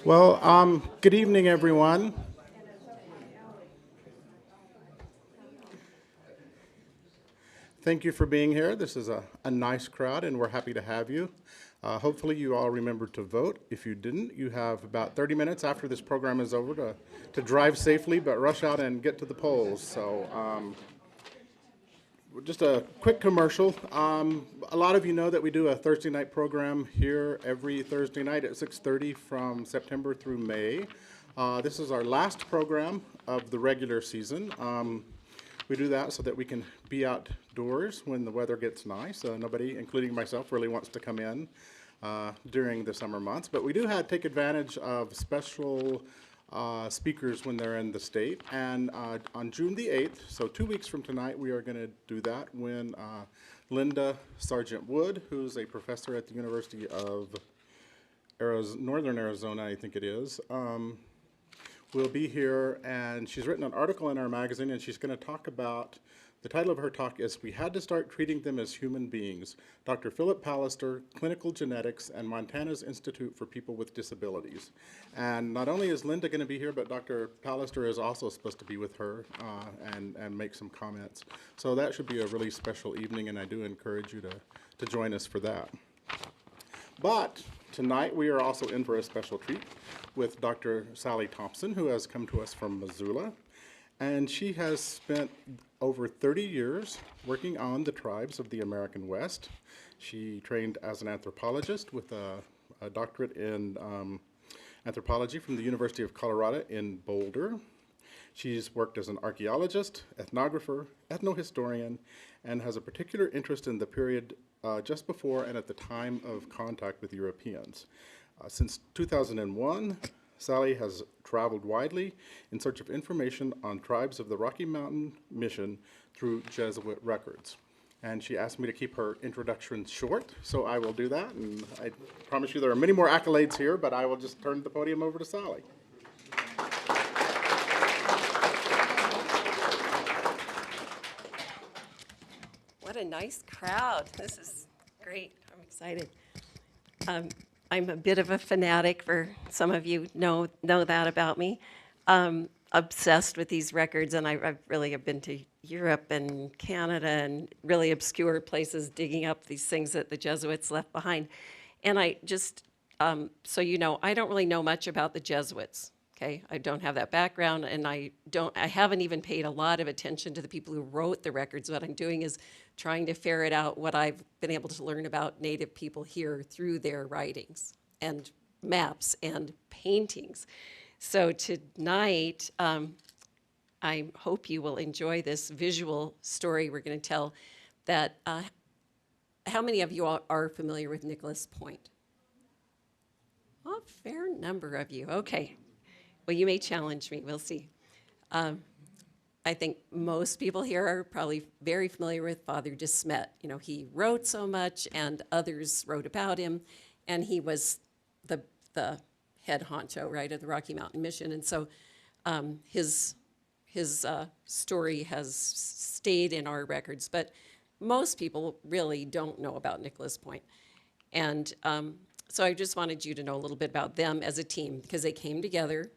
Well, good evening, everyone. Thank you for being here. This is a nice crowd, and we're happy to have you. Hopefully, you all remembered to vote. If you didn't, you have about 30 minutes after this program is over to drive safely, but rush out and get to the polls. So, just a quick commercial. A lot of you know that we do a Thursday night program here every Thursday night at 6:30 from September through May. This is our last program of the regular season. We do that so that we can be outdoors when the weather gets nice. Nobody, including myself, really wants to come in during the summer months. But we do take advantage of special speakers when they're in the state. And on June the 8th, so 2 weeks from tonight, we are going to do that when Linda Sargent Wood, who's a professor at the University of Northern Arizona, I think it is, will be here, and she's written an article in our magazine, and she's going to talk about, the title of her talk is "We Had to Start Treating Them as Human Beings," Dr. Philip Pallister, Clinical Genetics, and Montana's Institute for People with Disabilities. And not only is Linda going to be here, but Dr. Pallister is also supposed to be with her and make some comments. So that should be a really special evening, and I do encourage you to join us for that. But tonight we are also in for a special treat with Dr. Sally Thompson, who has come to us from Missoula. And she has spent over 30 years working on the tribes of the American West. She trained as an anthropologist with a doctorate in anthropology from the University of Colorado in Boulder. She's worked as an archaeologist, ethnographer, ethnohistorian, and has a particular interest in the period just before and at the time of contact with Europeans. Since 2001, Sally has traveled widely in search of information on tribes of the Rocky Mountain Mission through Jesuit records. And she asked me to keep her introduction short, so I will do that. And I promise you there are many more accolades here, but I will just turn the podium over to Sally. What a nice crowd. This is great. I'm excited. I'm a bit of a fanatic, for some of you know that about me. Obsessed with these records, and I really have been to Europe and Canada and really obscure places digging up these things that the Jesuits left behind. And I just, so you know, I don't really know much about the Jesuits. Okay, I don't have that background, and I haven't even paid a lot of attention to the people who wrote the records. What I'm doing is trying to ferret out what I've been able to learn about Native people here through their writings and maps and paintings. So tonight, I hope you will enjoy this visual story we're going to tell. That how many of you are familiar with Nicolas Point? A fair number of you. Okay. Well, you may challenge me. We'll see. I think most people here are probably very familiar with Father De Smet. You know, he wrote so much, and others wrote about him, and he was the head honcho, right, of the Rocky Mountain Mission. And so his story has stayed in our records, but most people really don't know about Nicolas Point. And so I just wanted you to know a little bit about them as a team, because they came together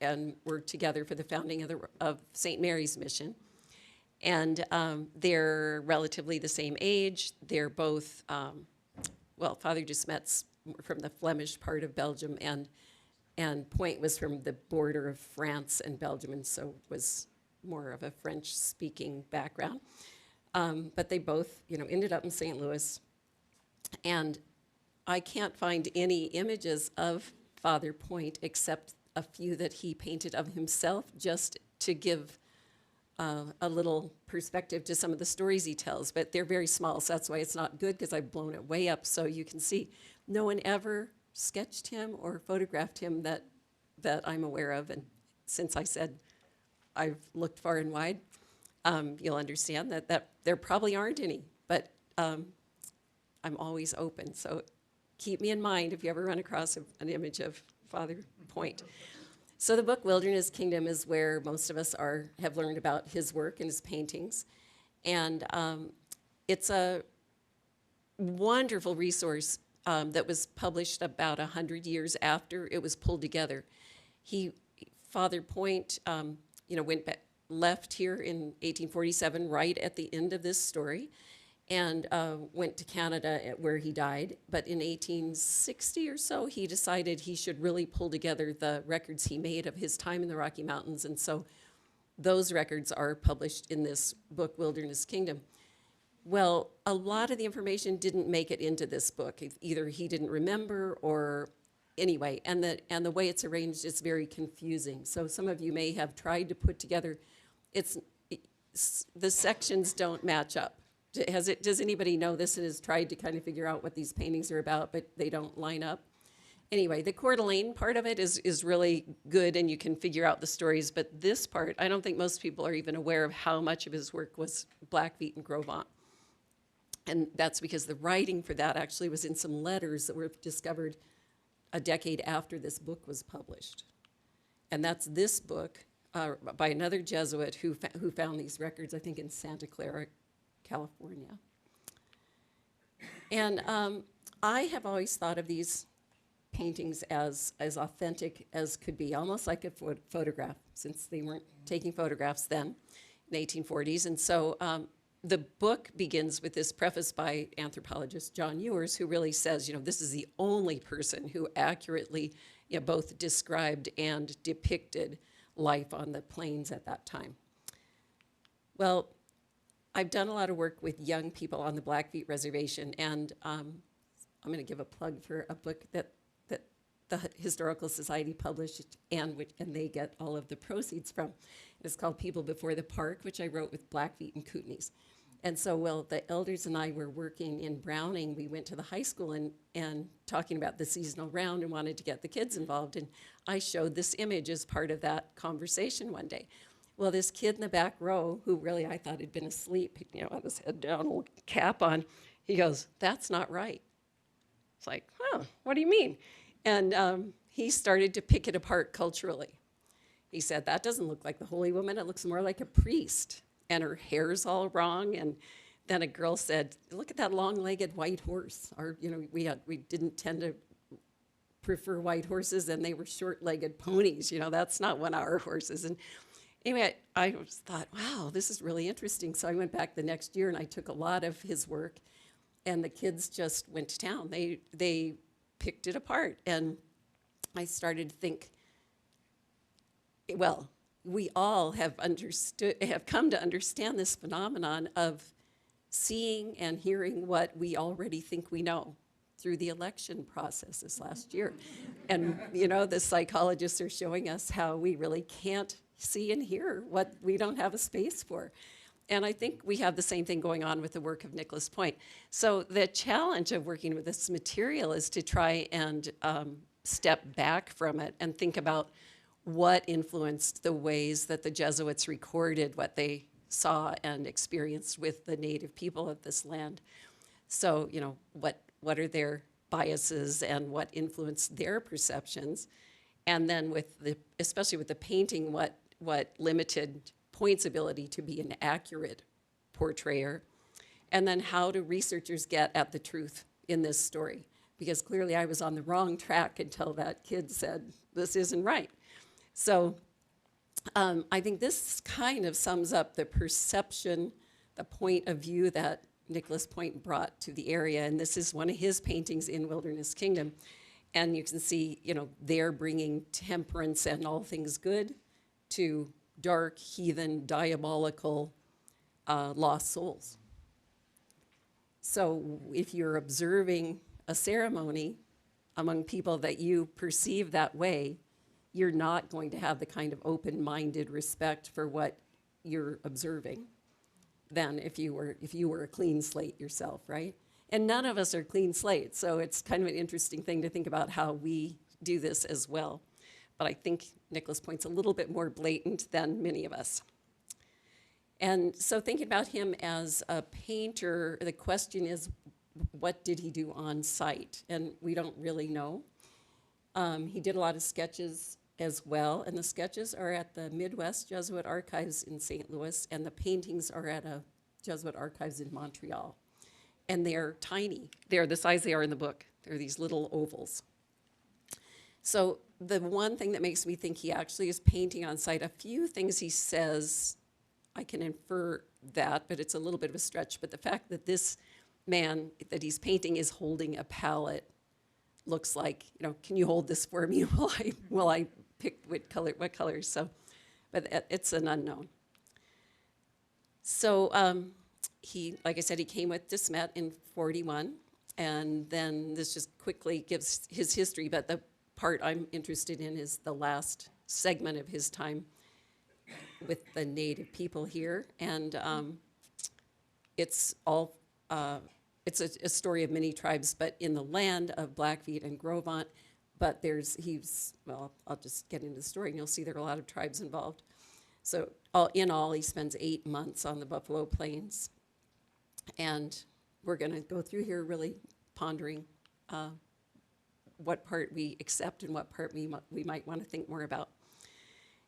and worked together for the founding of St. Mary's Mission. And they're relatively the same age. They're both, well, Father De Smet's from the Flemish part of Belgium, and Point was from the border of France and Belgium, and so was more of a French-speaking background. But they both, you know, ended up in St. Louis. And I can't find any images of Father Point except a few that he painted of himself, just to give a little perspective to some of the stories he tells. But they're very small, so that's why it's not good, because I've blown it way up so you can see. No one ever sketched him or photographed him that I'm aware of. And since I said I've looked far and wide, you'll understand that there probably aren't any. But I'm always open, so keep me in mind if you ever run across an image of Father Point. So the book Wilderness Kingdom is where most of us have learned about his work and his paintings. And it's a wonderful resource that was published about 100 years after it was pulled together. Father Point, left here in 1847, right at the end of this story, and went to Canada where he died. But in 1860 or so, he decided he should really pull together the records he made of his time in the Rocky Mountains. And so those records are published in this book, Wilderness Kingdom. Well, a lot of the information didn't make it into this book. Either he didn't remember or anyway, and the way it's arranged is very confusing. So some of you may have tried to put together, the sections don't match up. Does anybody know this and has tried to kind of figure out what these paintings are about, but they don't line up? Anyway, the Coeur d'Alene part of it is really good, and you can figure out the stories, but this part, I don't think most people are even aware of how much of his work was Blackfeet and Gros Ventre. And that's because the writing for that actually was in some letters that were discovered a decade after this book was published. And that's this book by another Jesuit who found these records, I think in Santa Clara, California. And I have always thought of these paintings as authentic as could be, almost like a photograph, since they weren't taking photographs then in the 1840s. And so the book begins with this preface by anthropologist John Ewers, who really says, this is the only person who accurately both described and depicted life on the plains at that time. Well, I've done a lot of work with young people on the Blackfeet Reservation, and I'm going to give a plug for a book that the Historical Society published and they get all of the proceeds from. It's called People Before the Park, which I wrote with Blackfeet and Kootenays. And so, the elders and I were working in Browning. We went to the high school and talking about the seasonal round and wanted to get the kids involved. And I showed this image as part of that conversation one day. Well, this kid in the back row, who really I thought had been asleep, had his head down, old cap on, he goes, "That's not right." It's like, what do you mean? And he started to pick it apart culturally. He said, "That doesn't look like the holy woman. It looks more like a priest. And her hair's all wrong." And then a girl said, "Look at that long-legged white horse." We didn't tend to prefer white horses, and they were short-legged ponies. That's not one of our horses. And anyway, I just thought, wow, this is really interesting. So I went back the next year, and I took a lot of his work, and the kids just went to town. They picked it apart, and I started to think, well, we all have come to understand this phenomenon of seeing and hearing what we already think we know through the election process this last year. And, the psychologists are showing us how we really can't see and hear what we don't have a space for. And I think we have the same thing going on with the work of Nicolas Point. So the challenge of working with this material is to try and step back from it and think about what influenced the ways that the Jesuits recorded what they saw and experienced with the native people of this land. So, what are their biases and what influenced their perceptions? And then especially with the painting, what limited Point's ability to be an accurate portrayer? And then how do researchers get at the truth in this story? Because clearly I was on the wrong track until that kid said, "This isn't right." So I think this kind of sums up the perception, the point of view that Nicolas Point brought to the area. And this is one of his paintings in Wilderness Kingdom. And you can see, they're bringing temperance and all things good to dark, heathen, diabolical, lost souls. So if you're observing a ceremony among people that you perceive that way, you're not going to have the kind of open-minded respect for what you're observing than if you were a clean slate yourself, right? And none of us are clean slates, so it's kind of an interesting thing to think about how we do this as well. But I think Nicolas Point's a little bit more blatant than many of us. And so thinking about him as a painter, the question is, what did he do on site? And we don't really know. He did a lot of sketches as well, and the sketches are at the Midwest Jesuit Archives in St. Louis, and the paintings are at a Jesuit Archives in Montreal. And they're tiny. They're the size they are in the book. They're these little ovals. So the one thing that makes me think he actually is painting on site, a few things he says, I can infer that, but it's a little bit of a stretch. But the fact that this man that he's painting is holding a palette looks like, can you hold this for me while I pick what colors? So, but it's an unknown. So he, like I said, he came with De Smet in 41, and then this just quickly gives his history, but the part I'm interested in is the last segment of his time with the native people here, and it's all, it's a story of many tribes, but in the land of Blackfeet and Grovant, but well, I'll just get into the story and you'll see there are a lot of tribes involved. So in all, he spends 8 months on the Buffalo Plains. And we're gonna go through here really pondering what part we accept and what part we might wanna think more about.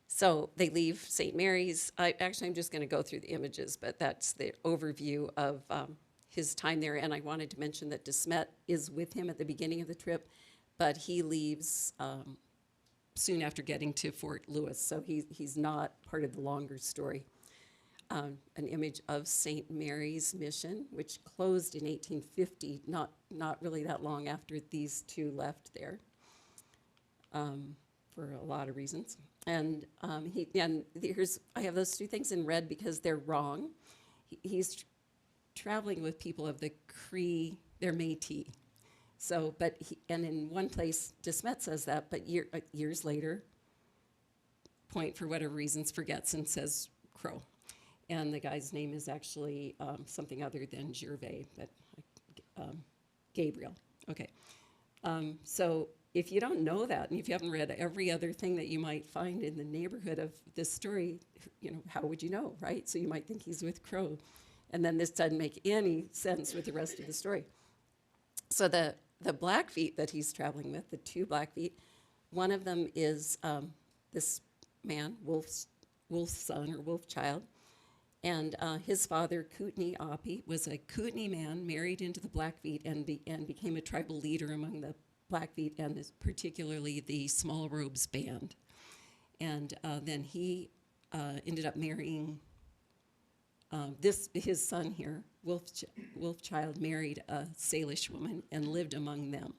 So they leave St. Mary's. I'm just gonna go through the images, but that's the overview of his time there. And I wanted to mention that De Smet is with him at the beginning of the trip, but he leaves soon after getting to Fort Lewis, so he's not part of the longer story. An image of St. Mary's Mission, which closed in 1850, not really that long after these two left there, for a lot of reasons. And I have those two things in red because they're wrong. He's traveling with people of the Cree, they're Métis. So, and in one place, De Smet says that, but years later, Point, for whatever reasons, forgets and says Crow. And the guy's name is actually something other than Gervais, but Gabriel. Okay. So if you don't know that, and if you haven't read every other thing that you might find in the neighborhood of this story, how would you know, right? So you might think he's with Crow. And then this doesn't make any sense with the rest of the story. So the Blackfeet that he's traveling with, the two Blackfeet, one of them is this man, Wolf's son or Wolf child, and his father, Kootenai Oppie, was a Kootenai man married into the Blackfeet and became a tribal leader among the Blackfeet and particularly the Small Robes Band. And then he ended up marrying his son here, Wolfchild, married a Salish woman and lived among them.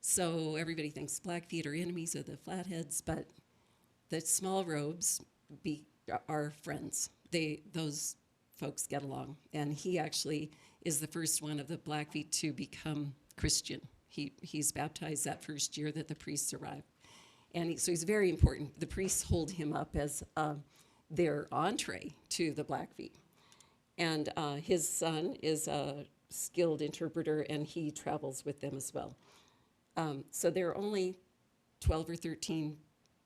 So everybody thinks Blackfeet are enemies of the Flatheads, but the Small Robes are friends. Those folks get along. And he actually is the first one of the Blackfeet to become Christian. He's baptized that first year that the priests arrived. And so he's very important. The priests hold him up as their entree to the Blackfeet. And his son is a skilled interpreter, and he travels with them as well. So there are only 12 or 13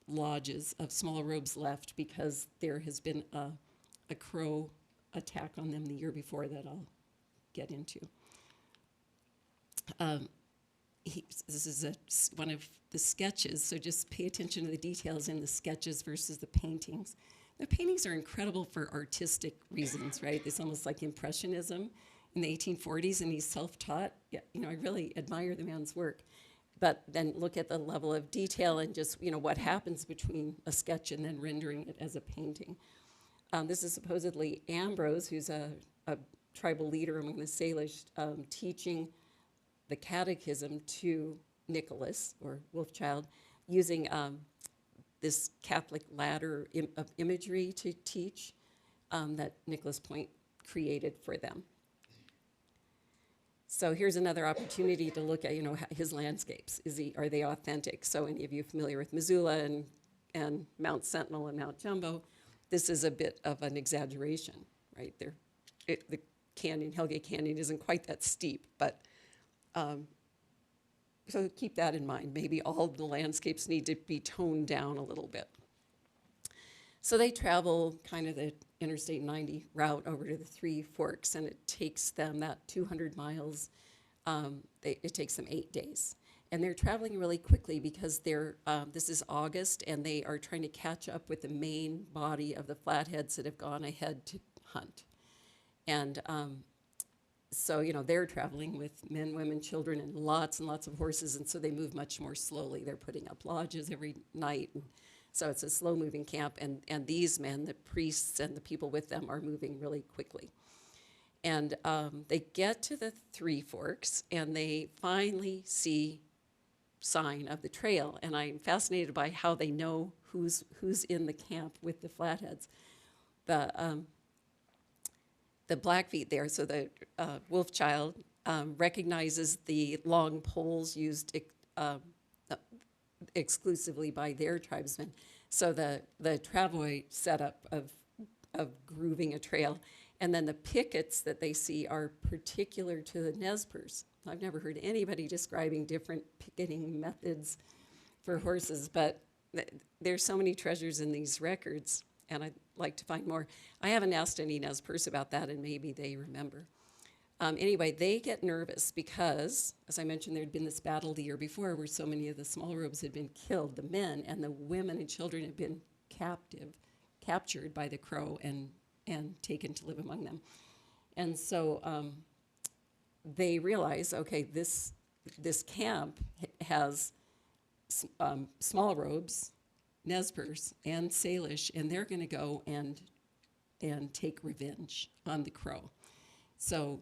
lodges of Small Robes left because there has been a Crow attack on them the year before that I'll get into. This is one of the sketches, so just pay attention to the details in the sketches versus the paintings. The paintings are incredible for artistic reasons, right? It's almost like Impressionism in the 1840s, and he's self-taught. Yeah, I really admire the man's work. But then look at the level of detail and just, what happens between a sketch and then rendering it as a painting. This is supposedly Ambrose, who's a tribal leader among the Salish, teaching the catechism to Nicholas, or Wolfchild, using this Catholic ladder of imagery to teach that Nicolas Point created for them. So here's another opportunity to look at, his landscapes. Are they authentic? So any of you familiar with Missoula and Mount Sentinel and Mount Jumbo, this is a bit of an exaggeration, right? The canyon, Hellgate Canyon, isn't quite that steep, but so keep that in mind. Maybe all the landscapes need to be toned down a little bit. So they travel kind of the Interstate 90 route over to the Three Forks, and it takes them that 200 miles. It takes them 8 days. And they're traveling really quickly because this is August, and they are trying to catch up with the main body of the Flatheads that have gone ahead to hunt. And so, they're traveling with men, women, children, and lots of horses, and so they move much more slowly. They're putting up lodges every night, and so it's a slow-moving camp, and these men, the priests and the people with them, are moving really quickly. And they get to the Three Forks, and they finally see sign of the trail, and I'm fascinated by how they know who's in the camp with the Flatheads. The Blackfeet there, so the wolf child recognizes the long poles used exclusively by their tribesmen. So the travois setup of grooving a trail, and then the pickets that they see are particular to the Nez Perce. I've never heard anybody describing different picketing methods for horses, but there's so many treasures in these records, and I'd like to find more. I haven't asked any Nez Perce about that, and maybe they remember. Anyway, they get nervous because, as I mentioned, there had been this battle the year before where so many of the small robes had been killed. The men and the women and children had been captured by the Crow and taken to live among them. And so they realize, okay, this camp has small robes, Nez Perce, and Salish, and they're going to go and take revenge on the Crow. So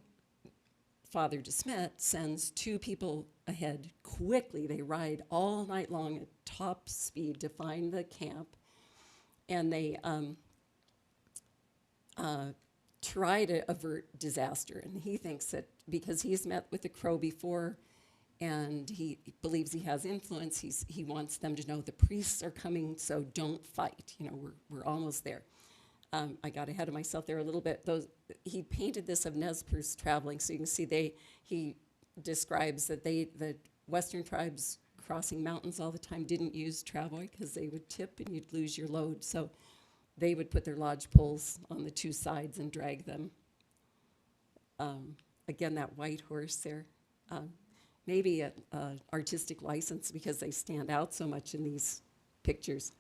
Father DeSmet sends 2 people ahead quickly. They ride all night long at top speed to find the camp, and they try to avert disaster. And he thinks that because he's met with the Crow before and he believes he has influence, he wants them to know the priests are coming, so don't fight. We're almost there. I got ahead of myself there a little bit. He painted this of Nez Perce traveling, so you can see he describes that the Western tribes crossing mountains all the time didn't use travois because they would tip and you'd lose your load. So they would put their lodge poles on the 2 sides and drag them. Again, that white horse there. Maybe an artistic license because they stand out so much in these pictures.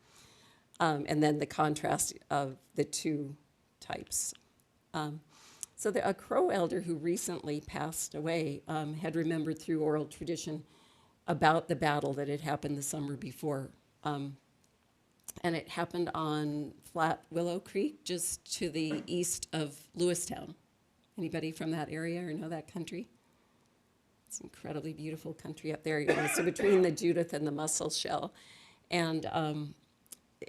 And then the contrast of the 2 types. So a Crow elder who recently passed away had remembered through oral tradition about the battle that had happened the summer before. And it happened on Flat Willow Creek, just to the east of Lewistown. Anybody from that area or know that country? It's incredibly beautiful country up there. So between the Judith and the Mussel Shell. And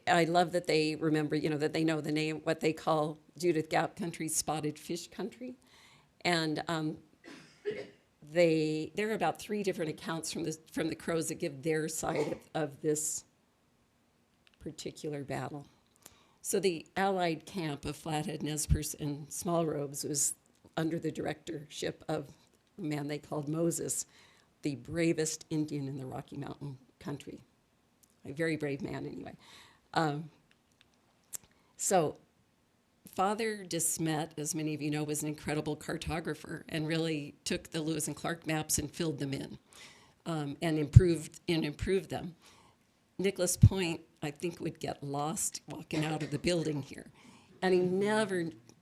I love that they remember, that they know the name, what they call Judith Gap Country, Spotted Fish Country. And there are about 3 different accounts from the Crows that give their side of this particular battle. So the Allied camp of Flathead, Nez Perce, and Small Robes was under the directorship of a man they called Moses, the bravest Indian in the Rocky Mountain country. A very brave man, anyway. So Father DeSmet, as many of you know, was an incredible cartographer and really took the Lewis and Clark maps and filled them in and improved them. Nicolas Point, I think, would get lost walking out of the building here. And he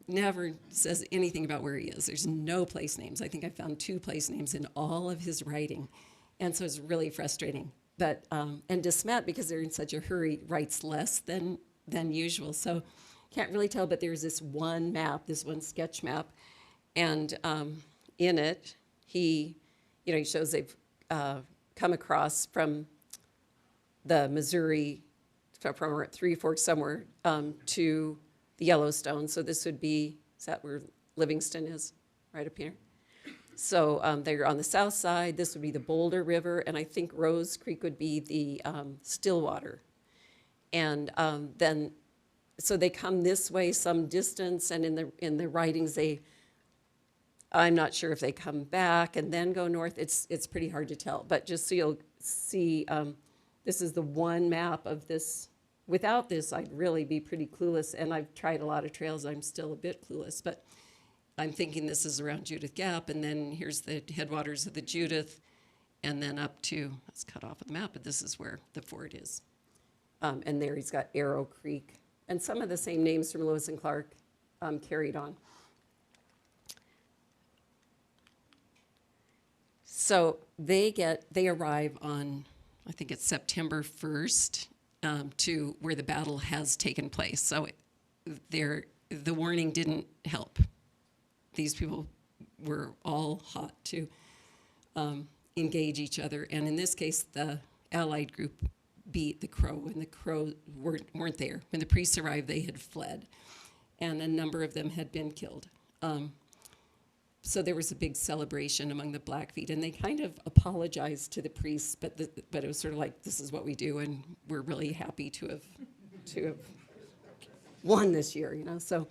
never says anything about where he is. There's no place names. I think I found 2 place names in all of his writing. And so it's really frustrating. But, and DeSmet, because they're in such a hurry, writes less than usual. So can't really tell, but there's this one map, this one sketch map. And in it, he shows they've come across from the Missouri, from Three Forks somewhere, to the Yellowstone. So this would be, is that where Livingston is? Right up here? So they're on the south side. This would be the Boulder River, and I think Rose Creek would be the Stillwater. And then, so they come this way some distance, and in the writings, I'm not sure if they come back and then go north. It's pretty hard to tell. But just so you'll see, this is the one map of this. Without this, I'd really be pretty clueless, and I've tried a lot of trails. I'm still a bit clueless, but I'm thinking this is around Judith Gap, and then here's the headwaters of the Judith, and then up to, it's cut off of the map, but this is where the fort is. And there he's got Arrow Creek, and some of the same names from Lewis and Clark carried on. So they arrive on, I think it's September 1st, to where the battle has taken place. So the warning didn't help. These people were all hot to engage each other. And in this case, the Allied group beat the Crow, and the Crow weren't there. When the priests arrived, they had fled, and a number of them had been killed. So there was a big celebration among the Blackfeet, and they kind of apologized to the priests, but it was sort of like, this is what we do, and we're really happy to have won this year, you know. So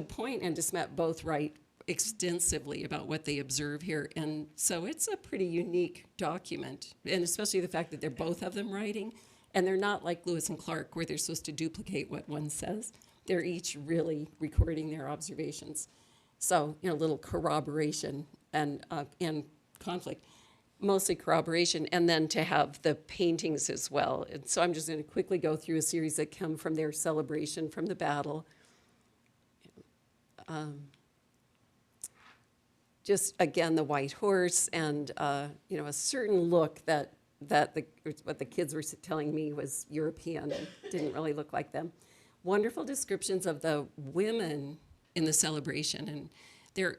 Point and DeSmet both write extensively about what they observe here, and so it's a pretty unique document, and especially the fact that they're both of them writing, and they're not like Lewis and Clark where they're supposed to duplicate what one says. They're each really recording their observations. So, you know, a little corroboration and conflict, mostly corroboration, and then to have the paintings as well. And so I'm just going to quickly go through a series that come from their celebration from the battle. Just again, the white horse, and you know, a certain look that what the kids were telling me was European and didn't really look like them. Wonderful descriptions of the women in the celebration, and there,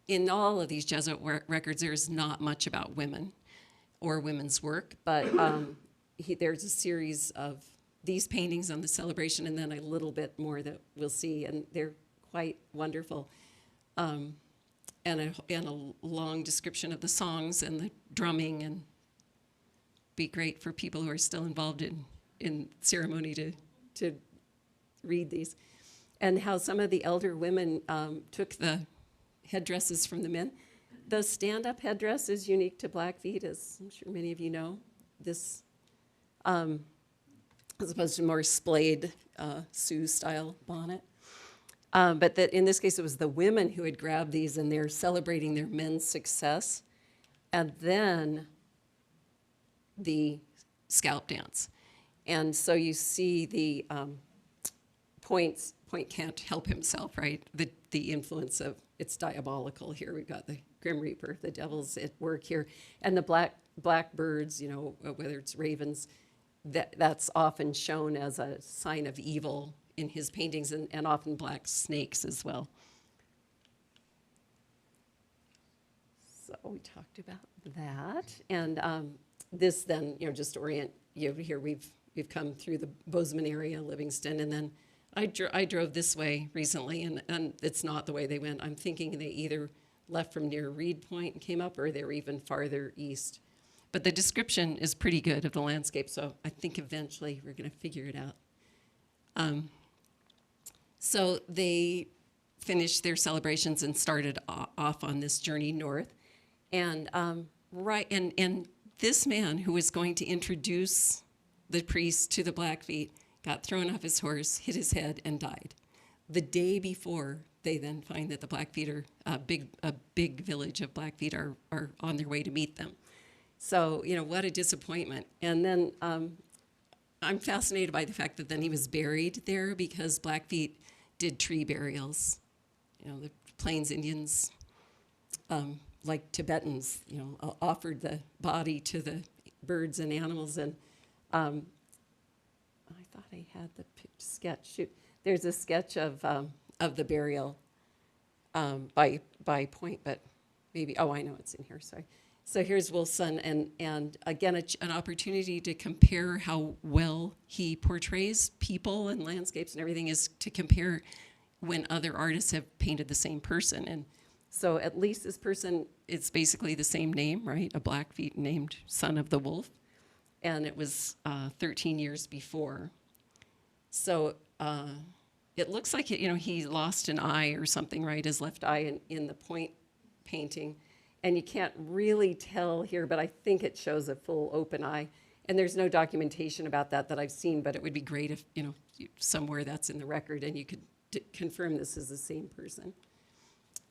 in all of these Jesuit records, there's not much about women or women's work, but there's a series of these paintings on the celebration, and then a little bit more that we'll see, and they're quite wonderful. And a long description of the songs and the drumming, and be great for people who are still involved in ceremony to read these. And how some of the elder women took the headdresses from the men. The stand-up headdress is unique to Blackfeet, as I'm sure many of you know. This, as opposed to more splayed Sioux-style bonnet. But that in this case, it was the women who had grabbed these, and they're celebrating their men's success. And then the scalp dance. And so you see the Point can't help himself, right? The influence of, it's diabolical here. We've got the Grim Reaper, the devil's at work here. And the blackbirds, you know, whether it's ravens, that's often shown as a sign of evil in his paintings, and often black snakes as well. So we talked about that. And this then, you know, just to orient you here, we've come through the Bozeman area, Livingston, and then I drove this way recently, and it's not the way they went. I'm thinking they either left from near Reed Point and came up, or they were even farther east. But the description is pretty good of the landscape, so I think eventually we're going to figure it out. So they finished their celebrations and started off on this journey north. And and this man who was going to introduce the priest to the Blackfeet got thrown off his horse, hit his head, and died. The day before, they then find that the Blackfeet are a big village of Blackfeet are on their way to meet them. So, you know, what a disappointment. And then I'm fascinated by the fact that then he was buried there, because Blackfeet did tree burials. You know, the Plains Indians, like Tibetans, you know, offered the body to the birds and animals. And I thought I had the sketch. Shoot, there's a sketch of the burial by Point, but maybe, oh, I know it's in here, sorry. So here's Wilson, and again, an opportunity to compare how well he portrays people and landscapes and everything, is to compare when other artists have painted the same person. And so at least this person, it's basically the same name, right? A Blackfeet named Son of the Wolf. And it was 13 years before. So it looks like, you know, he lost an eye or something, right? His left eye in the Point painting. And you can't really tell here, but I think it shows a full open eye. And there's no documentation about that I've seen, but it would be great if, you know, somewhere that's in the record and you could confirm this is the same person.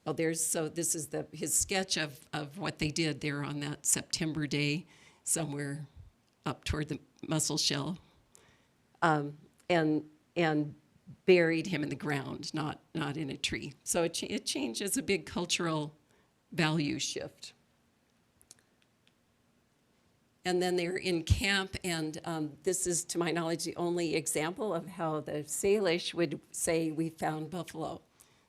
Oh, so this is his sketch of what they did there on that September day, somewhere up toward the Muscle Shell, and buried him in the ground, not in a tree. So it changes, a big cultural value shift. And then they're in camp, and this is, to my knowledge, the only example of how the Salish would say, "We found buffalo."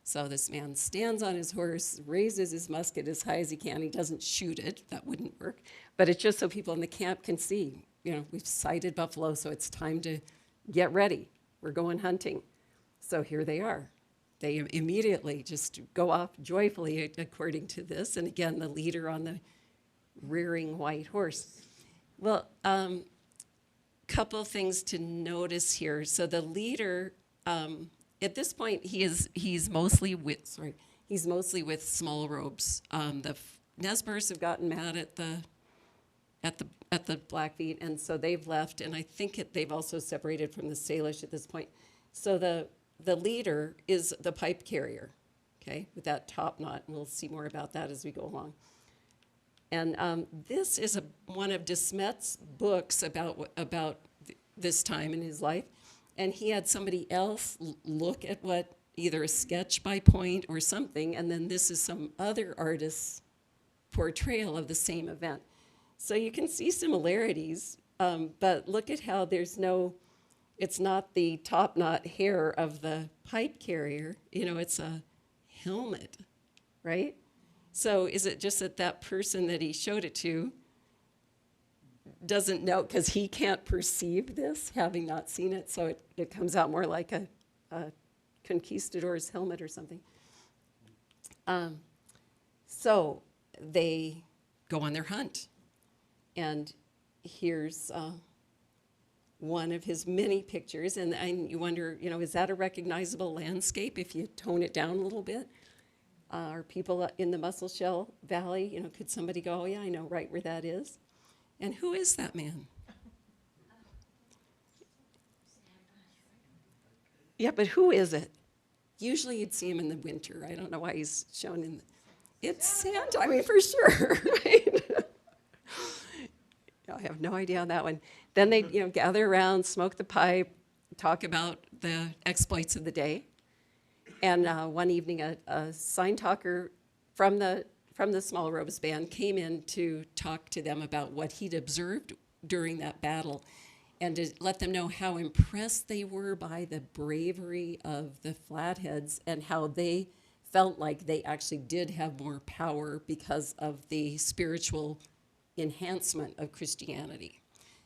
So this man stands on his horse, raises his musket as high as he can. He doesn't shoot it, that wouldn't work. But it's just so people in the camp can see, we've sighted buffalo, so it's time to get ready. We're going hunting. So here they are. They immediately just go off joyfully according to this. And again, the leader on the rearing white horse. Well, couple things to notice here. So the leader, at this point, he's mostly with small robes. The Nez have gotten mad at the Blackfeet, and so they've left. And I think they've also separated from the Salish at this point. So the leader is the pipe carrier, okay, with that top knot. And we'll see more about that as we go along. And this is one of de Smet's books about this time in his life. And he had somebody else look at either a sketch by Point or something, and then this is some other artist's portrayal of the same event. So you can see similarities, but look at how it's not the top knot hair of the pipe carrier, it's a helmet, right? So is it just that person that he showed it to doesn't know, because he can't perceive this, having not seen it, so it comes out more like a conquistador's helmet or something. So they go on their hunt, and here's one of his many pictures, and you wonder, is that a recognizable landscape if you tone it down a little bit? Are people in the Musselshell Valley, could somebody go, "Oh yeah, I know right where that is"? And who is that man? Yeah, but who is it? Usually you'd see him in the winter. I don't know why he's shown in it's Santa, for sure, right? I have no idea on that one. Then they, gather around, smoke the pipe, talk about the exploits of the day. And one evening, a sign talker from the Small Robes Band came in to talk to them about what he'd observed during that battle, and to let them know how impressed they were by the bravery of the Flatheads and how they felt like they actually did have more power because of the spiritual enhancement of Christianity.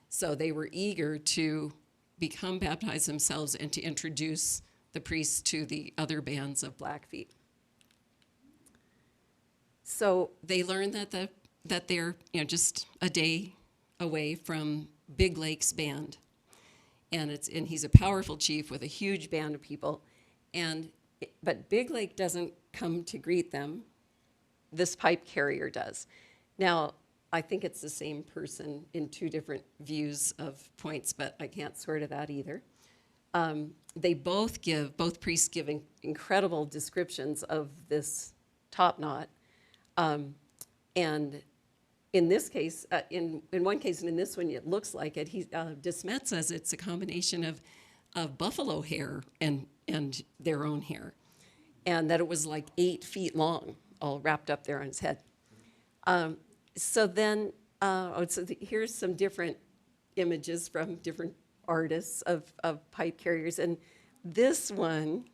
So they were eager to become baptized themselves and to introduce the priests to the other bands of Blackfeet. So they learned that they're just a day away from Big Lake's band, and he's a powerful chief with a huge band of people, but Big Lake doesn't come to greet them. This pipe carrier does. Now, I think it's the same person in two different views of Points, but I can't swear to that either. Both priests give incredible descriptions of this top knot. And in this case, in one case and in this one, it looks like it. De Smet says it's a combination of buffalo hair and their own hair, and that it was like 8 feet long, all wrapped up there on his head. Here's some different images from different artists of pipe carriers. And this one,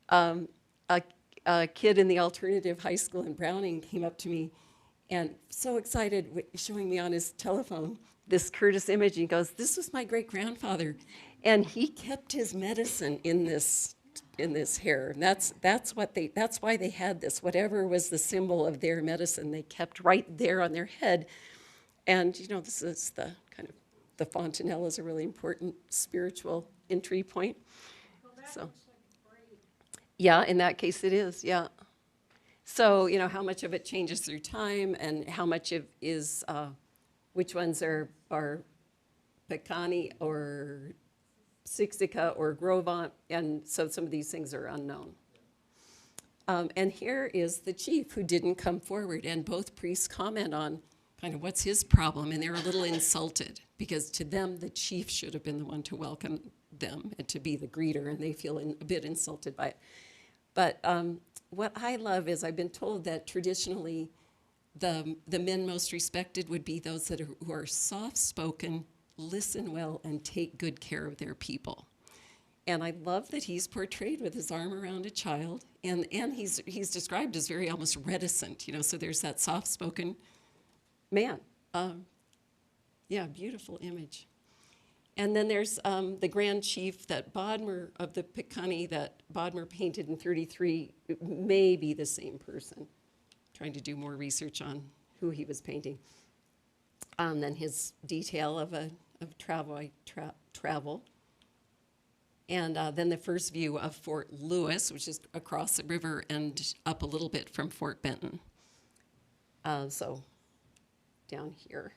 a kid in the alternative high school in Browning came up to me and so excited, showing me on his telephone this Curtis image. He goes, "This was my great-grandfather, and he kept his medicine in this hair." And that's why they had this. Whatever was the symbol of their medicine, they kept right there on their head. And this is the fontanelle is a really important spiritual entry point. So, yeah, in that case it is, yeah. So, how much of it changes through time, and how much of is, which ones are Pecani or Sixica or Grovant, and so some of these things are unknown. And here is the chief who didn't come forward, and both priests comment on kind of what's his problem, and they're a little insulted, because to them, the chief should have been the one to welcome them and to be the greeter, and they feel a bit insulted by it. But what I love is I've been told that traditionally The men most respected would be those who are soft-spoken, listen well, and take good care of their people. And I love that he's portrayed with his arm around a child, and he's described as very almost reticent, so there's that soft-spoken man. Yeah, beautiful image. And then there's the Grand Chief that Bodmer of the Piikani that Bodmer painted in 33. It may be the same person. Trying to do more research on who he was painting. Then his detail of travel. And then the first view of Fort Lewis, which is across the river and up a little bit from Fort Benton. So down here.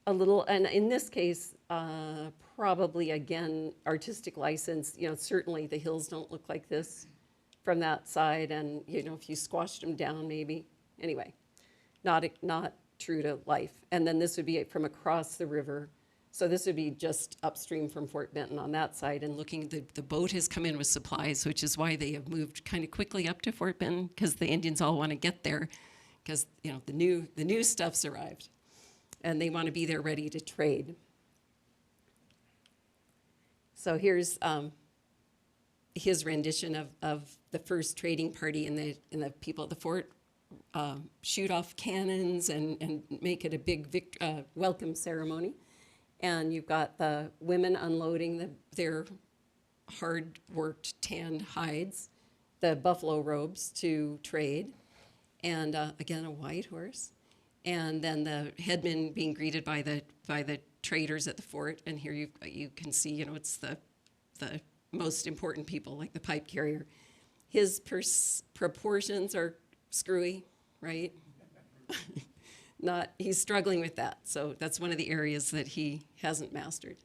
A little, and in this case, probably again, artistic license. Certainly the hills don't look like this from that side, and if you squashed them down, maybe. Anyway, not true to life. And then this would be from across the river. So this would be just upstream from Fort Benton on that side, and looking, the boat has come in with supplies, which is why they have moved kind of quickly up to Fort Benton, because the Indians all want to get there, because the new stuff's arrived. And they want to be there ready to trade. So here's his rendition of the first trading party, and the people at the fort shoot off cannons and make it a big welcome ceremony. And you've got the women unloading their hard-worked tanned hides, the buffalo robes to trade, and again a white horse. And then the headman being greeted by the traders at the fort, and here you can see, it's the most important people, like the pipe carrier. His proportions are screwy, right? He's struggling with that, so that's one of the areas that he hasn't mastered.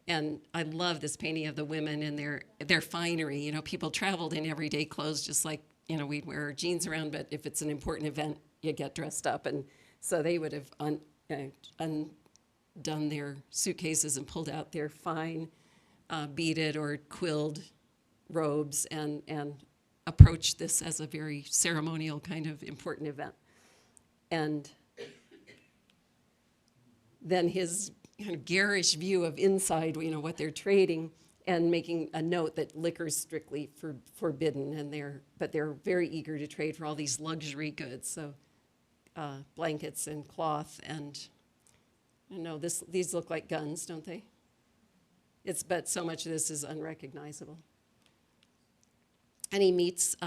And I love this painting of the women in their finery. People traveled in everyday clothes, just like we'd wear our jeans around, but if it's an important event, you get dressed up. And so they would have undone their suitcases and pulled out their fine beaded or quilled robes and approached this as a very ceremonial kind of important event. And then his kind of garish view of inside, what they're trading, and making a note that liquor is strictly forbidden, but they're very eager to trade for all these luxury goods, so blankets and cloth, and these look like guns, don't they? But so much of this is unrecognizable. And he meets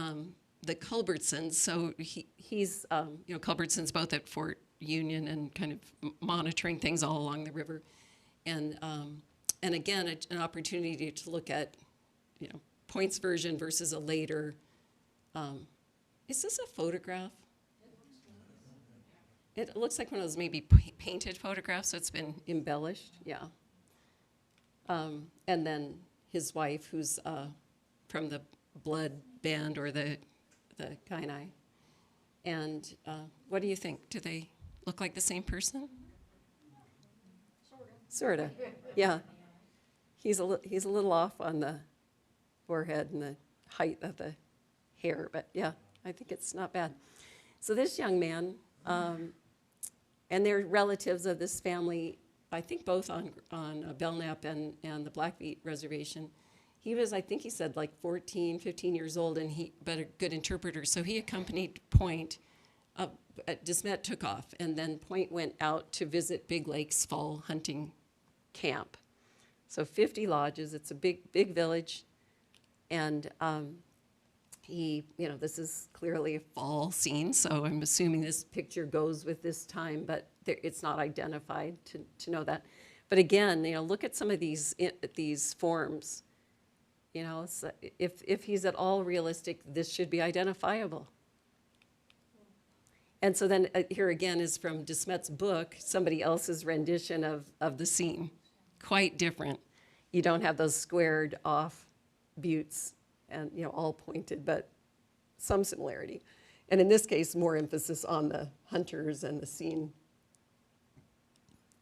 the Culbertsons, so he's Culbertsons both at Fort Union and kind of monitoring things all along the river, and again, an opportunity to look at, Point's version versus a later. Is this a photograph? It looks like one of those maybe painted photographs, so it's been embellished, yeah. And then his wife, who's from the blood band or the Kainai. And what do you think? Do they look like the same person? Sort of, yeah. He's a little off on the forehead and the height of the hair, but yeah, I think it's not bad. So this young man, and they're relatives of this family, I think both on Belknap and the Blackfeet reservation. He was, I think he said, like 14, 15 years old, but a good interpreter. So he accompanied Point. DeSmet took off, and then Point went out to visit Big Lake's fall hunting camp. So 50 lodges. It's a big village, and this is clearly a fall scene. So I'm assuming this picture goes with this time, but it's not identified to know that. But again, look at some of these forms. So if he's at all realistic, this should be identifiable. And so then here again is from DeSmet's book, somebody else's rendition of the scene. Quite different. You don't have those squared off buttes and all pointed, but some similarity. And in this case, more emphasis on the hunters and the scene.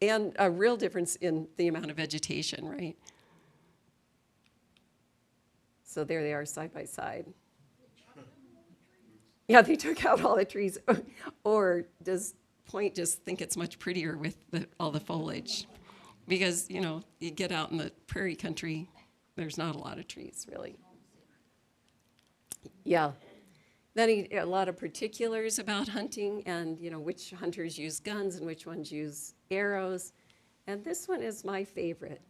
And a real difference in the amount of vegetation, right? So there they are side by side. Yeah, they took out all the trees. Or does Point just think it's much prettier with all the foliage? Because, you know, you get out in the prairie country, there's not a lot of trees, really. Yeah. Then a lot of particulars about hunting and, you know, which hunters use guns and which ones use arrows. And this one is my favorite.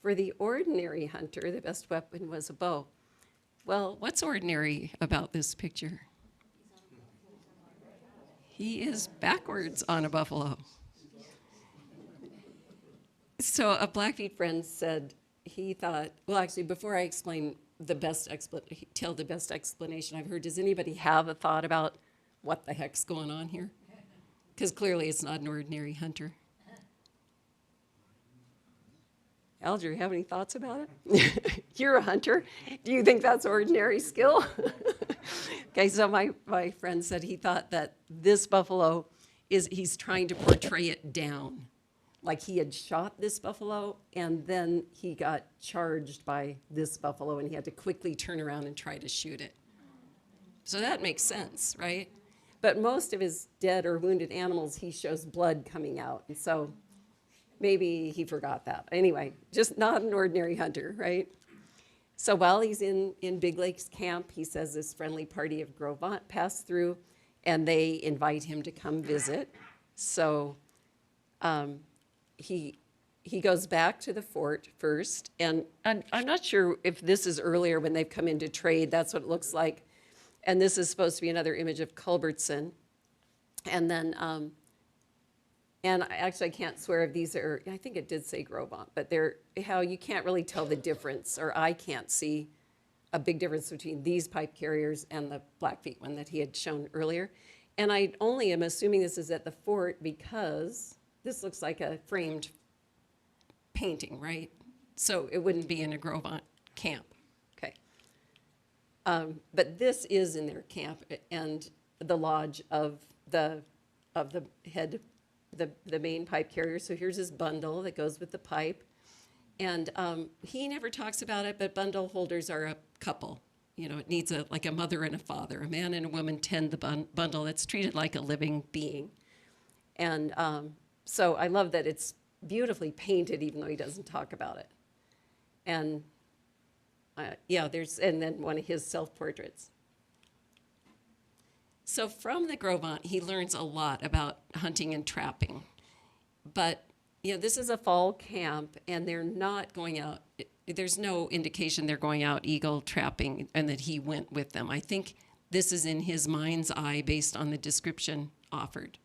For the ordinary hunter, the best weapon was a bow. Well, what's ordinary about this picture? He is backwards on a buffalo. So a Blackfeet friend said he thought, well, actually, before I explain tell the best explanation I've heard, does anybody have a thought about what the heck's going on here? Because clearly it's not an ordinary hunter. Al, do you have any thoughts about it? You're a hunter. Do you think that's ordinary skill? Okay, so my friend said he thought that this buffalo he's trying to portray it down. Like he had shot this buffalo and then he got charged by this buffalo and he had to quickly turn around and try to shoot it. So that makes sense, right? But most of his dead or wounded animals, he shows blood coming out. And so maybe he forgot that. Anyway, just not an ordinary hunter, right? So while he's in Big Lake's camp, he says this friendly party of Gros Ventre passed through and they invite him to come visit. So he goes back to the fort first, and I'm not sure if this is earlier when they've come into trade. That's what it looks like. And this is supposed to be another image of Culbertson. And then, and I can't swear if these are, I think it did say Gros Ventre, but they're how you can't really tell the difference, or I can't see a big difference between these pipe carriers and the Blackfeet one that he had shown earlier. And I only am assuming this is at the fort because this looks like a framed painting, right? So it wouldn't be in a Gros Ventre camp. Okay. But this is in their camp and the lodge of the head, the main pipe carrier. So here's his bundle that goes with the pipe. And he never talks about it, but bundle holders are a couple. You know, it needs like a mother and a father. A man and a woman tend the bundle. That's treated like a living being. And so I love that it's beautifully painted, even though he doesn't talk about it. And and then one of his self-portraits. So from the Gros Ventre, he learns a lot about hunting and trapping. But, you know, this is a fall camp, and they're not going out. There's no indication they're going out eagle trapping and that he went with them. I think this is in his mind's eye based on the description offered.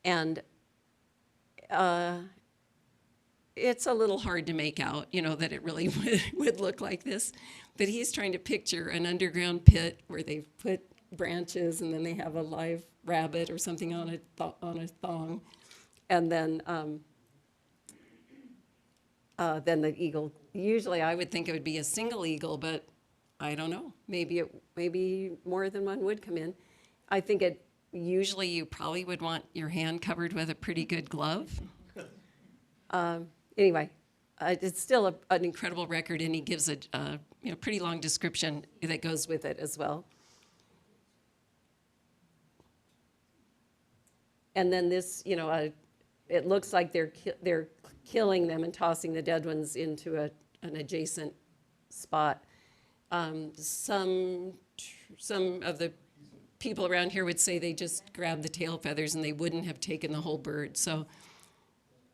And it's a little hard to make out, you know, that it really would look like this. But he's trying to picture an underground pit where they've put branches and then they have a live rabbit or something on a thong. And then the eagle, usually I would think it would be a single eagle, but I don't know. Maybe more than one would come in. I think usually you probably would want your hand covered with a pretty good glove. Anyway, it's still an incredible record, and he gives a pretty long description that goes with it as well. And then this, it looks like they're killing them and tossing the dead ones into an adjacent spot. Some of the people around here would say they just grabbed the tail feathers and they wouldn't have taken the whole bird. So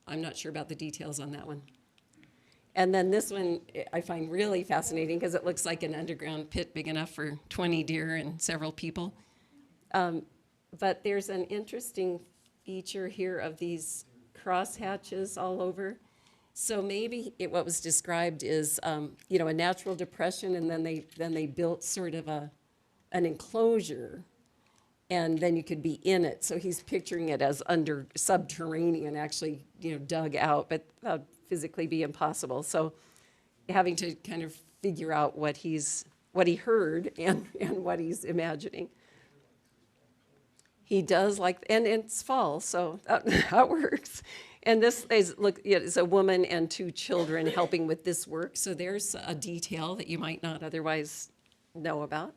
I'm not sure about the details on that one. And then this one I find really fascinating because it looks like an underground pit big enough for 20 deer and several people. But there's an interesting feature here of these crosshatches all over. So maybe what was described is, a natural depression, and then they built sort of an enclosure, and then you could be in it. So he's picturing it as subterranean, actually, dug out, but that would physically be impossible. So having to kind of figure out what he heard and what he's imagining. He does and it's fall, so that works. And this is, it's a woman and 2 children helping with this work. So there's a detail that you might not otherwise know about.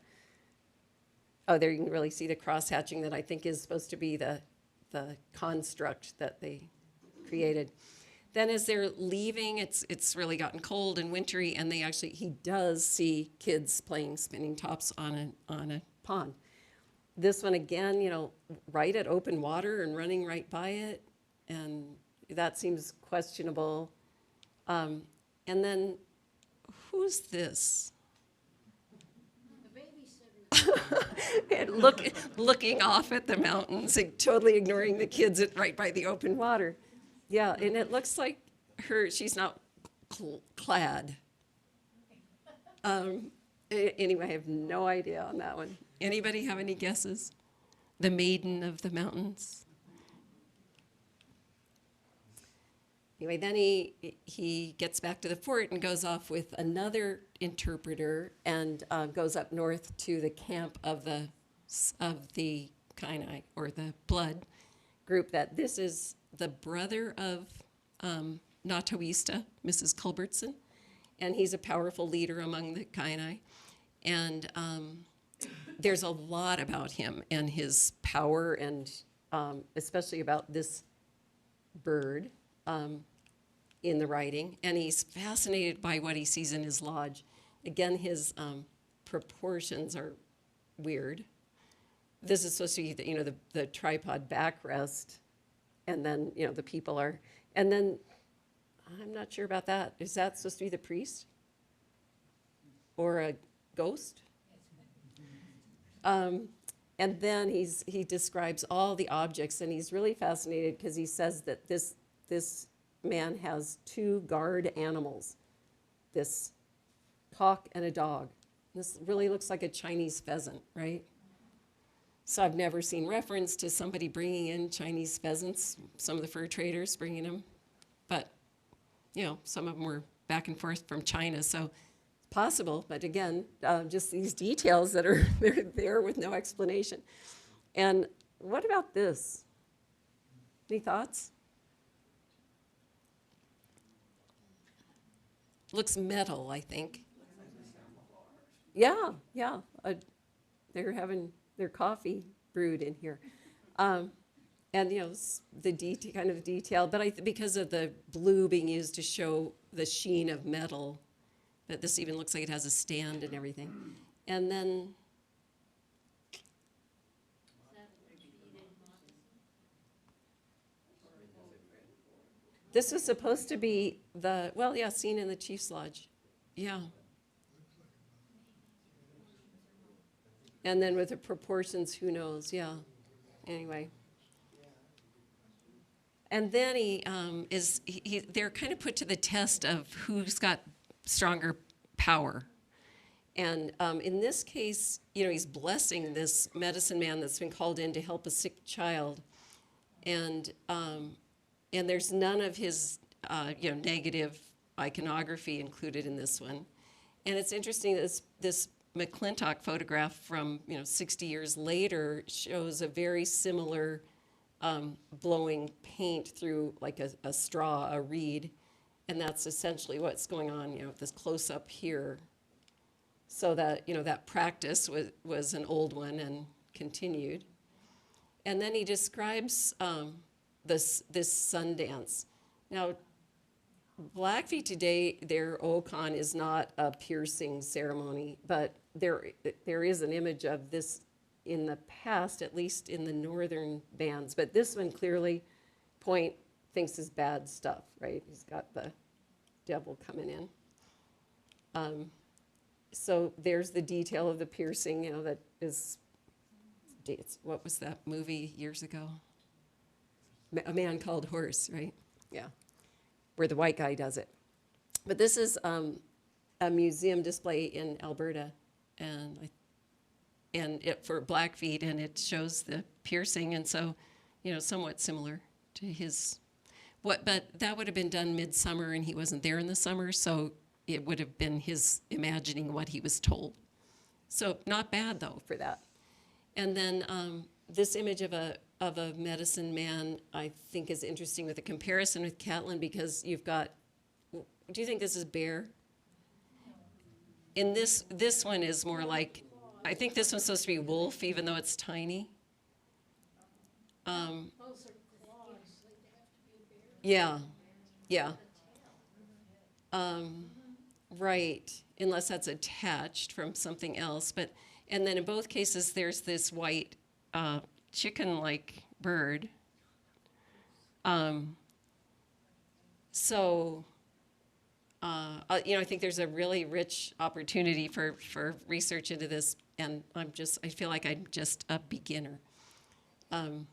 Oh, there you can really see the cross-hatching that I think is supposed to be the construct that they created. Then as they're leaving, it's really gotten cold and wintry, and he does see kids playing spinning tops on a pond. This one again, right at open water and running right by it, and that seems questionable. And then, who's this? And looking off at the mountains and totally ignoring the kids right by the open water. Yeah, and it looks like she's not clad. Anyway, I have no idea on that one. Anybody have any guesses? The maiden of the mountains? Anyway, then he gets back to the fort and goes off with another interpreter and goes up north to the camp of the Kainai, or the blood group. That this is the brother of Natoista, Mrs. Culbertson, and he's a powerful leader among the Kainai. And there's a lot about him and his power, and especially about this bird. In the writing, and he's fascinated by what he sees in his lodge. Again, his proportions are weird. This is supposed to be the tripod backrest, and then the people are, and then I'm not sure about that. Is that supposed to be the priest or a ghost? And then he describes all the objects, and he's really fascinated because he says that this man has two guard animals, this cock and a dog. This really looks like a Chinese pheasant, right? So I've never seen reference to somebody bringing in Chinese pheasants, some of the fur traders bringing them, but some of them were back and forth from China, so possible, but again, just these details that are they're there with no explanation. And what about this? Any thoughts? Looks metal, I think. Yeah. They're having their coffee brewed in here. And the kind of detail, but because of the blue being used to show the sheen of metal, that this even looks like it has a stand and everything. And then this is supposed to be seen in the Chief's Lodge. Yeah. And then with the proportions, who knows? Yeah. Anyway. And then they're kind of put to the test of who's got stronger power. And in this case, he's blessing this medicine man that's been called in to help a sick child. And there's none of his, negative iconography included in this one. And it's interesting, this McClintock photograph from, 60 years later shows a very similar blowing paint through like a straw, a reed. And that's essentially what's going on, this close-up here. So that, that practice was an old one and continued. And then he describes this Sundance. Now, Blackfeet today, their Okan is not a piercing ceremony, but there is an image of this in the past, at least in the northern bands. But this one clearly Point thinks is bad stuff, right? He's got the devil coming in. So there's the detail of the piercing, that is, what was that movie years ago? A Man Called Horse, right? Yeah, where the white guy does it. But this is a museum display in Alberta, and it for Blackfeet, and it shows the piercing, and so, somewhat similar to his. But that would have been done midsummer, and he wasn't there in the summer, so it would have been his imagining what he was told. So not bad though for that. And then this image of a medicine man, I think, is interesting with a comparison with Catlin, because you've got. Do you think this is bear? In this one is more like I think this one's supposed to be wolf, even though it's tiny. Yeah, yeah. Right, unless that's attached from something else. But, and then in both cases, there's this white chicken-like bird. So, I think there's a really rich opportunity for research into this, and I feel like I'm just a beginner. And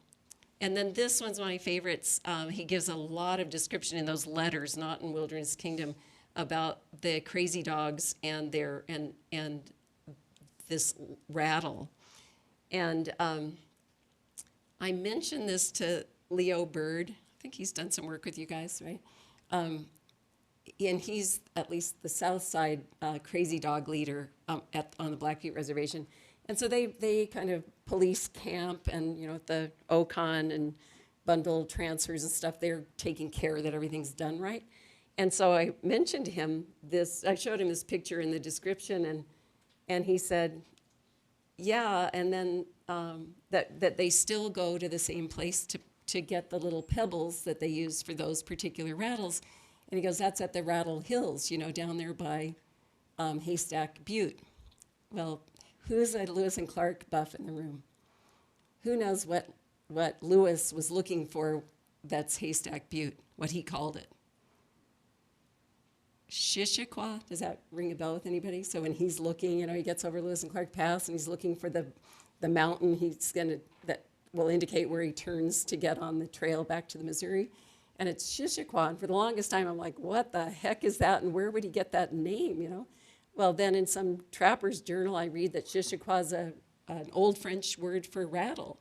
then this one's my favorites. He gives a lot of description in those letters, not in Wilderness Kingdom, about the crazy dogs and and this rattle. And I mentioned this to Leo Bird. I think he's done some work with you guys, right? And he's at least the South Side crazy dog leader on the Blackfeet Reservation. And so they kind of police camp and, the OCON and bundle transfers and stuff, they're taking care that everything's done right. And so I mentioned to him this, I showed him this picture in the description, and he said, yeah, and then that they still go to the same place to get the little pebbles that they use for those particular rattles. And he goes, that's at the Rattle Hills, down there by Haystack Butte. Well, who's a Lewis and Clark buff in the room? Who knows what Lewis was looking for that's Haystack Butte, what he called it? Shishikwa, does that ring a bell with anybody? So when he's looking, he gets over Lewis and Clark Pass and he's looking for the mountain that will indicate where he turns to get on the trail back to the Missouri. And it's Shishikwa. And for the longest time, I'm like, what the heck is that? And where would he get that name, Well, then in some trapper's journal, I read that Shishikwa is an old French word for rattle.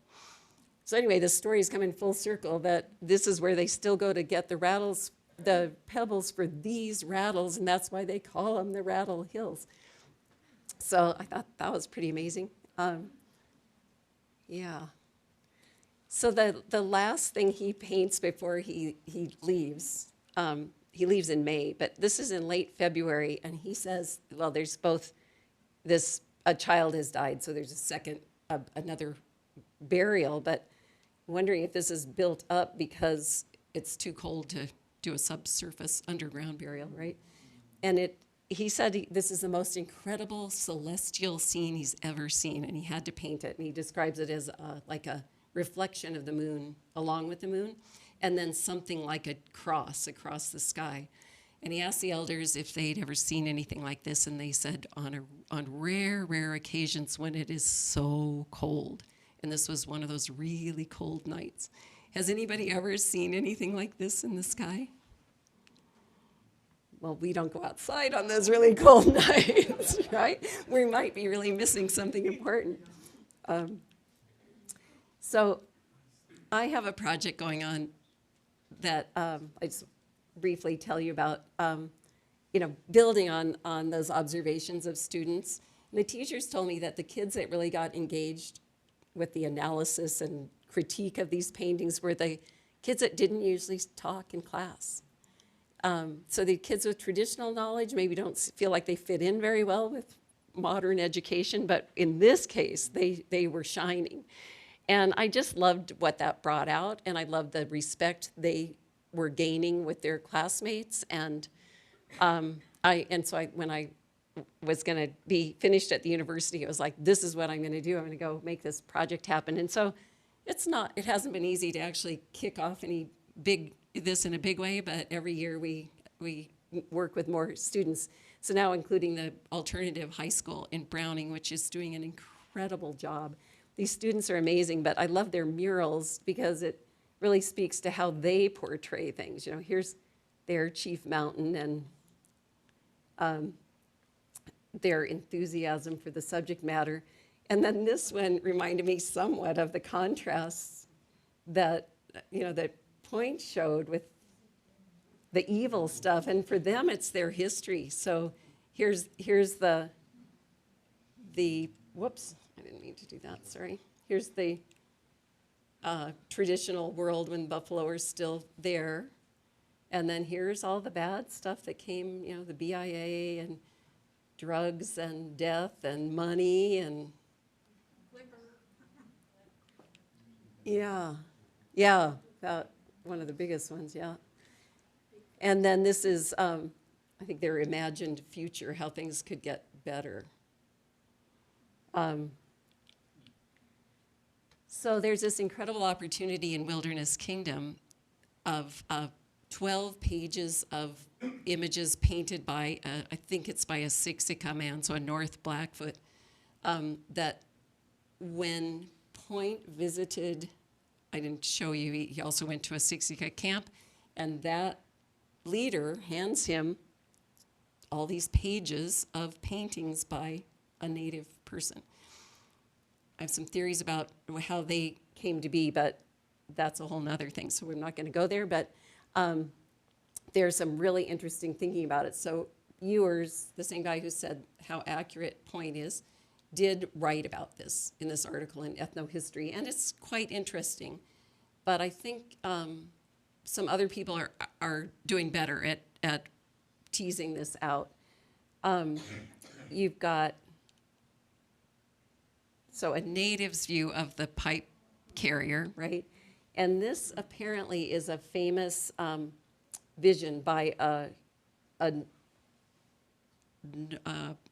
So anyway, the story is coming full circle that this is where they still go to get the rattles, the pebbles for these rattles, and that's why they call them the Rattle Hills. So I thought that was pretty amazing. Yeah. So the last thing he paints before he leaves in May, but this is in late February, and he says, well, there's both a child has died, so there's another burial, but wondering if this is built up because it's too cold to do a subsurface underground burial, right? And he said this is the most incredible celestial scene he's ever seen, and he had to paint it, and he describes it as like a reflection of the moon along with the moon, and then something like a cross across the sky. And he asked the elders if they'd ever seen anything like this, and they said on rare occasions when it is so cold. And this was one of those really cold nights. Has anybody ever seen anything like this in the sky? Well, we don't go outside on those really cold nights, right? We might be really missing something important. So I have a project going on that I just briefly tell you about, building on those observations of students. And the teachers told me that the kids that really got engaged with the analysis and critique of these paintings were the kids that didn't usually talk in class. So the kids with traditional knowledge maybe don't feel like they fit in very well with modern education, but in this case, they were shining. And I just loved what that brought out, and I loved the respect they were gaining with their classmates. And when I was going to be finished at the university, I was like, this is what I'm going to do. I'm going to go make this project happen. And so it hasn't been easy to actually kick off this in a big way, but every year we work with more students. So now including the alternative high school in Browning, which is doing an incredible job. These students are amazing, but I love their murals because it really speaks to how they portray things. Here's their chief mountain and their enthusiasm for the subject matter. And then this one reminded me somewhat of the contrasts that Point showed with the evil stuff. And for them, it's their history. So here's the whoops, I didn't mean to do that, sorry. Here's the traditional world when buffalo are still there. And then here's all the bad stuff that came, the BIA and drugs and death and money and Yeah, that one of the biggest ones, yeah. And then this is, I think, their imagined future, how things could get better. So there's this incredible opportunity in Wilderness Kingdom of 12 pages of images painted by, I think it's by a Siksika man, so a North Blackfoot, that when Point visited, I didn't show you, he also went to a Siksika camp, and that leader hands him all these pages of paintings by a native person. I have some theories about how they came to be, but that's a whole nother thing, so we're not going to go there. But there's some really interesting thinking about it. So Ewers, the same guy who said how accurate Point is, did write about this in this article in Ethnohistory, and it's quite interesting. But I think some other people are doing better at teasing this out. You've got, so a native's view of the pipe carrier, right? And this apparently is a famous vision by a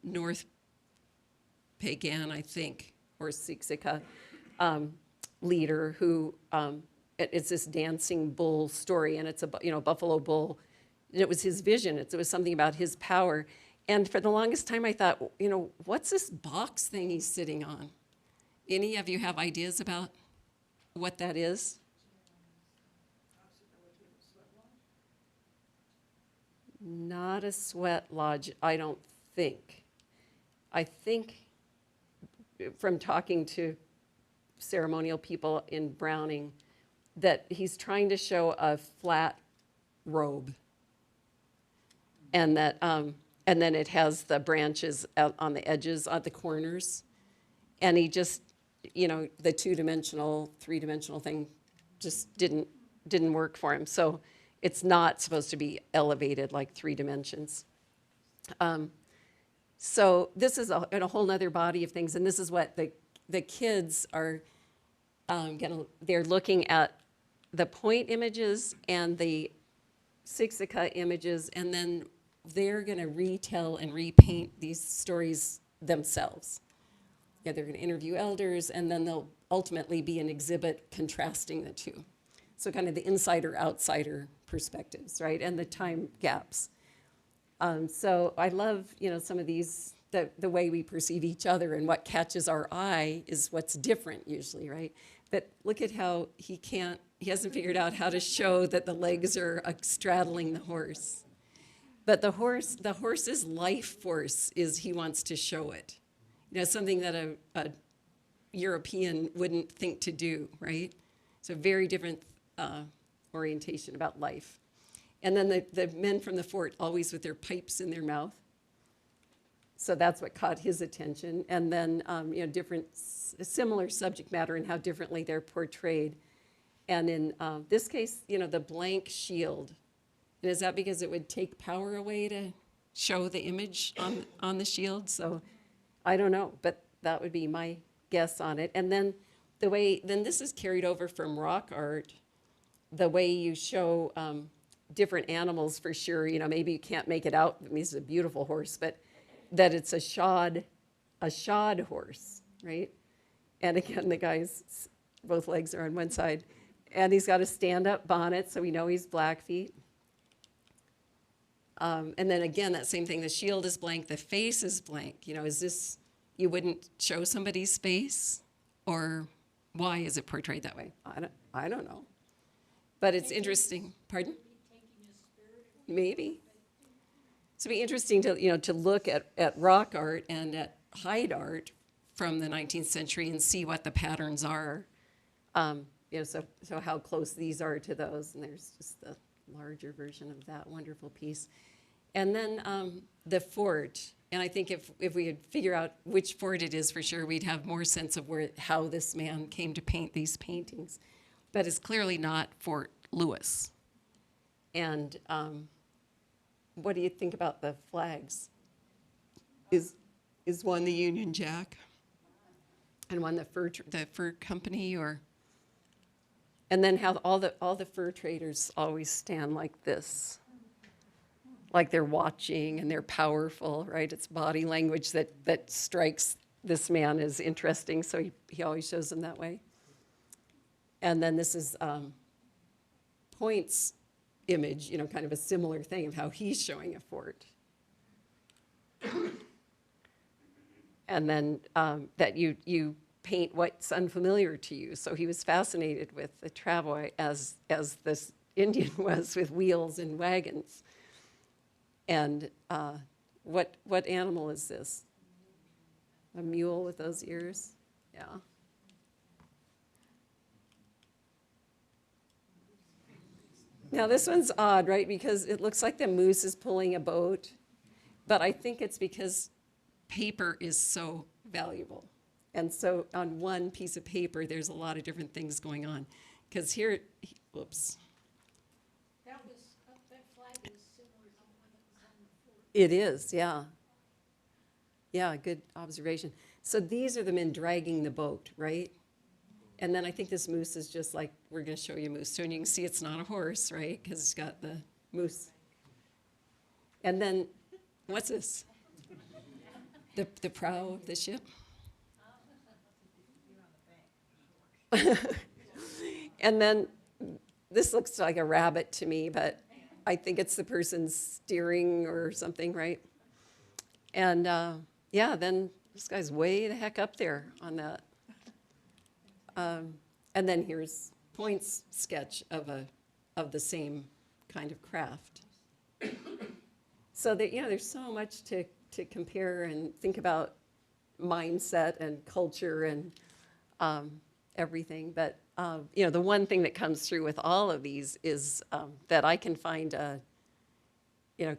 North Pagan, I think, or Siksika leader who, it's this dancing bull story, and it's a buffalo bull. It was his vision. It was something about his power. And for the longest time, I thought, what's this box thing he's sitting on? Any of you have ideas about what that is? Not a sweat lodge, I don't think. I think from talking to ceremonial people in Browning that he's trying to show a flat robe, and that and then it has the branches out on the edges, at the corners, and he just, the two-dimensional, three-dimensional thing just didn't work for him. So it's not supposed to be elevated like 3 dimensions. So this is a whole nother body of things, and this is what the kids are they're looking at the Point images and the Siksika images, and then they're going to retell and repaint these stories themselves. Yeah, they're going to interview elders, and then they'll ultimately be an exhibit contrasting the two. So kind of the insider-outsider perspectives, right, and the time gaps. So I love, some of these, the way we perceive each other, and what catches our eye is what's different usually, right? But look at how he hasn't figured out how to show that the legs are straddling the horse. But the horse's life force is he wants to show it. Something that a European wouldn't think to do, right? So very different orientation about life. And then the men from the fort, always with their pipes in their mouth. So that's what caught his attention. And then, similar subject matter and how differently they're portrayed. And in this case, the blank shield. And is that because it would take power away to show the image on the shield? So I don't know, but that would be my guess on it. And then then this is carried over from rock art, the way you show different animals for sure. Maybe you can't make it out. I mean, this is a beautiful horse, but that it's a shod horse, right? And again, the guy's both legs are on one side, and he's got a stand-up bonnet, so we know he's Blackfeet. And then again, that same thing, the shield is blank, the face is blank. Is this, you wouldn't show somebody's face? Or why is it portrayed that way? I don't know. But it's interesting. Pardon? Maybe. So it'd be interesting to look at rock art and at hide art from the 19th century and see what the patterns are. So how close these are to those. And there's just the larger version of that wonderful piece. And then the fort. And I think if we could figure out which fort it is for sure, we'd have more sense of how this man came to paint these paintings. But it's clearly not Fort Lewis. And what do you think about the flags? Is one the Union Jack? And one the fur company, or? And then how all the fur traders always stand like this, like they're watching and they're powerful, right? It's body language that strikes this man as interesting, so he always shows them that way. And then this is Point's image, you know, kind of a similar thing of how he's showing a fort. And then that you paint what's unfamiliar to you. So he was fascinated with the travois as this Indian was with wheels and wagons. And what animal is this? A mule with those ears? Yeah. Now this one's odd, right? Because it looks like the moose is pulling a boat, but I think it's because paper is so valuable. And so on one piece of paper, there's a lot of different things going on. Because here, whoops. That flag was similar to the one that was on the fort. It is, yeah. Yeah, good observation. So these are the men dragging the boat, right? And then I think this moose is just like, we're going to show you a moose. So you can see it's not a horse, right? Because it's got the moose. And then, what's this? The prow of the ship? And then this looks like a rabbit to me, but I think it's the person steering or something, right? And yeah, then this guy's way the heck up there on that. And then here's Point's sketch of the same kind of craft. So that, you know, there's so much to compare and think about mindset and culture and everything. But, you know, the one thing that comes through with all of these is that I can find you know,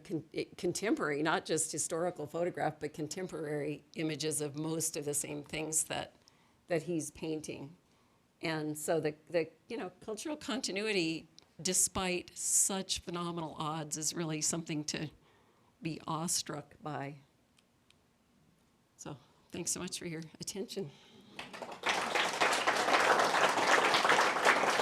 contemporary, not just historical photograph, but contemporary images of most of the same things that he's painting. And so the you know, cultural continuity, despite such phenomenal odds, is really something to be awestruck by. So thanks so much for your attention.